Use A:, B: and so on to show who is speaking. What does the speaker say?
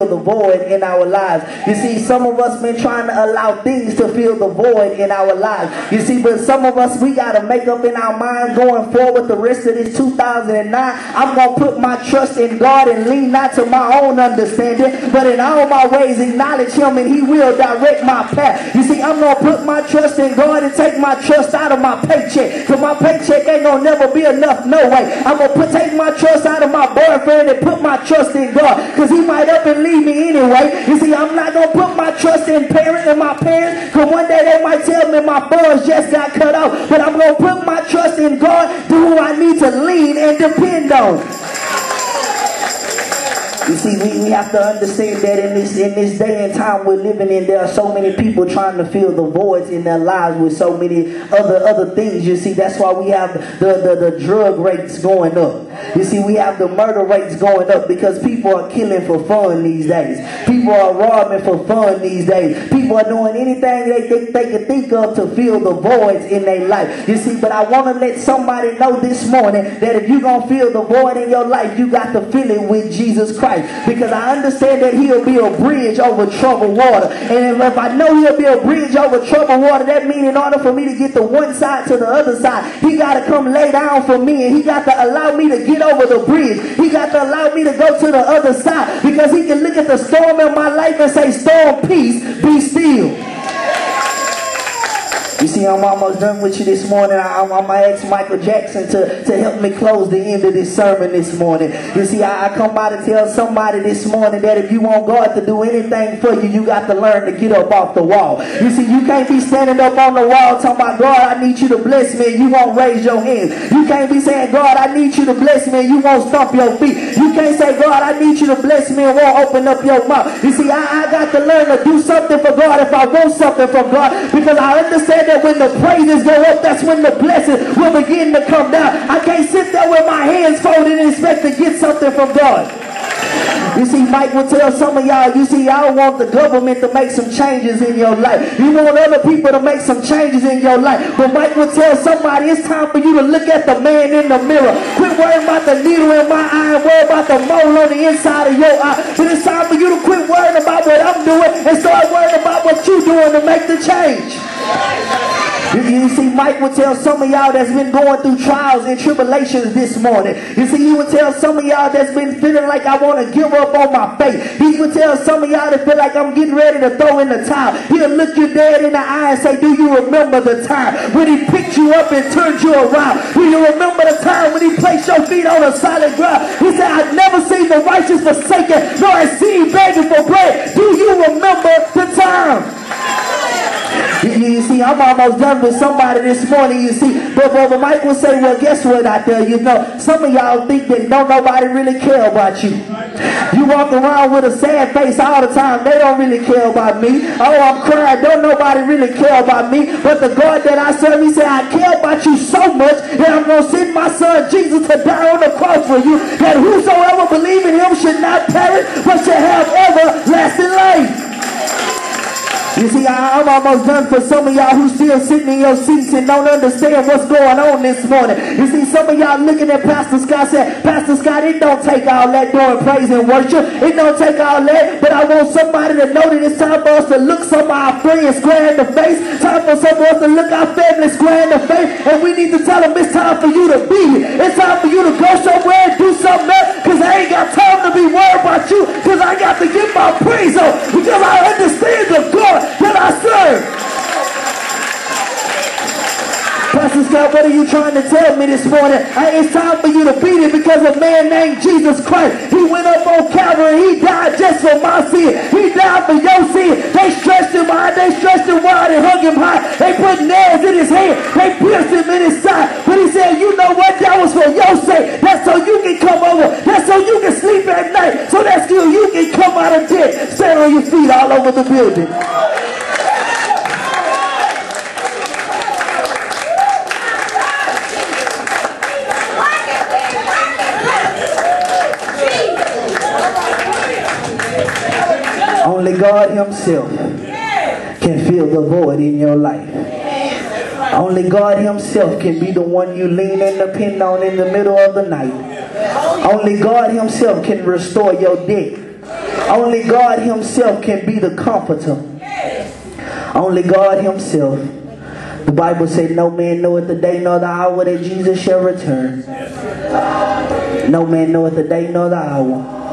A: the void in our lives. You see, some of us been trying to allow things to fill the void in our lives. You see, but some of us, we got to make up in our mind going forward the rest of this 2009. I'm going to put my trust in God and lean not to my own understanding, but in all my ways acknowledge him and he will direct my path. You see, I'm going to put my trust in God and take my trust out of my paycheck, because my paycheck ain't going to never be enough, no way. I'm going to take my trust out of my boyfriend and put my trust in God, because he might up and leave me anyway. You see, I'm not going to put my trust in my parents, because one day they might tell me my funds just got cut off. But I'm going to put my trust in God, to who I need to lean and depend on. You see, we have to understand that in this day and time we're living in, there are so many people trying to fill the voids in their lives with so many other things. You see, that's why we have the drug rates going up. You see, we have the murder rates going up, because people are killing for fun these days. People are robbing for fun these days. People are doing anything they can think of to fill the voids in their life. You see, but I want to let somebody know this morning that if you're going to fill the void in your life, you got to fill it with Jesus Christ. Because I understand that he'll be a bridge over troubled water. And if I know he'll be a bridge over troubled water, that means in order for me to get to one side to the other side, he got to come lay down for me, and he got to allow me to get over the bridge. He got to allow me to go to the other side, because he can look at the storm in my life and say, storm, peace, be still. You see, I'm almost done with you this morning. I'm going to ask Michael Jackson to help me close the end of this sermon this morning. You see, I come by to tell somebody this morning that if you want God to do anything for you, you got to learn to get up off the wall. You see, you can't be standing up on the wall talking about, God, I need you to bless me, and you won't raise your hands. You can't be saying, God, I need you to bless me, and you won't stomp your feet. You can't say, God, I need you to bless me, and won't open up your mouth. You see, I got to learn to do something for God if I want something from God, because I understand that when the praises go up, that's when the blessings will begin to come down. I can't sit there with my hands folded and expect to get something from God. You see, Mike will tell some of y'all, you see, y'all want the government to make some changes in your life. You want other people to make some changes in your life. But Mike will tell somebody, it's time for you to look at the man in the mirror. Quit worrying about the needle in my eye and worry about the mole on the inside of your eye. But it's time for you to quit worrying about what I'm doing and start worrying about what you're doing to make the change. You see, Mike will tell some of y'all that's been going through trials and tribulations this morning. You see, he will tell some of y'all that's been feeling like I want to give up on my faith. He will tell some of y'all that feel like I'm getting ready to throw in the towel. He'll look you dead in the eye and say, do you remember the time when he picked you up and turned you around? Do you remember the time when he placed your feet on a solid ground? He said, I've never seen the righteous forsaken, nor I see begging for bread. Do you remember the time? You see, I'm almost done with somebody this morning, you see. But Brother Mike will say, well, guess what out there? You know, some of y'all think that don't nobody really care about you. You walk around with a sad face all the time. They don't really care about me. Oh, I'm crying. Don't nobody really care about me. But the God that I serve, he said, I care about you so much that I'm going to send my son Jesus to die on the cross for you, that whosoever believes in him should not perish, but should have everlasting life. You see, I'm almost done for some of y'all who still sitting in your seats and don't understand what's going on this morning. You see, some of y'all looking at Pastor Scott saying, Pastor Scott, it don't take all that doing praise and worship. It don't take all that, but I want somebody to know that it's time for us to look some of our friends square in the face. Time for some of us to look our family square in the face, and we need to tell them it's time for you to be here. It's time for you to go somewhere and do something else, because I ain't got time to be worried about you, because I got to get my praise on, because I understand the God that I serve. Pastor Scott, what are you trying to tell me this morning? It's time for you to beat it, because a man named Jesus Christ, he went up on Calvary, he died just for my sin. He died for your sin. They stretched him high, they stretched him wide and hung him high. They put nails in his hand, they pierced him in his side. But he said, you know what? That was for your sake. That's so you can come over. That's so you can sleep at night. So that's so you can come out of debt, stand on your feet all over the building. Only God himself can fill the void in your life. Only God himself can be the one you lean and depend on in the middle of the night. Only God himself can restore your debt. Only God himself can be the comforter. Only God himself. The Bible said no man knoweth the day nor the hour that Jesus shall return. No man knoweth the day nor the hour.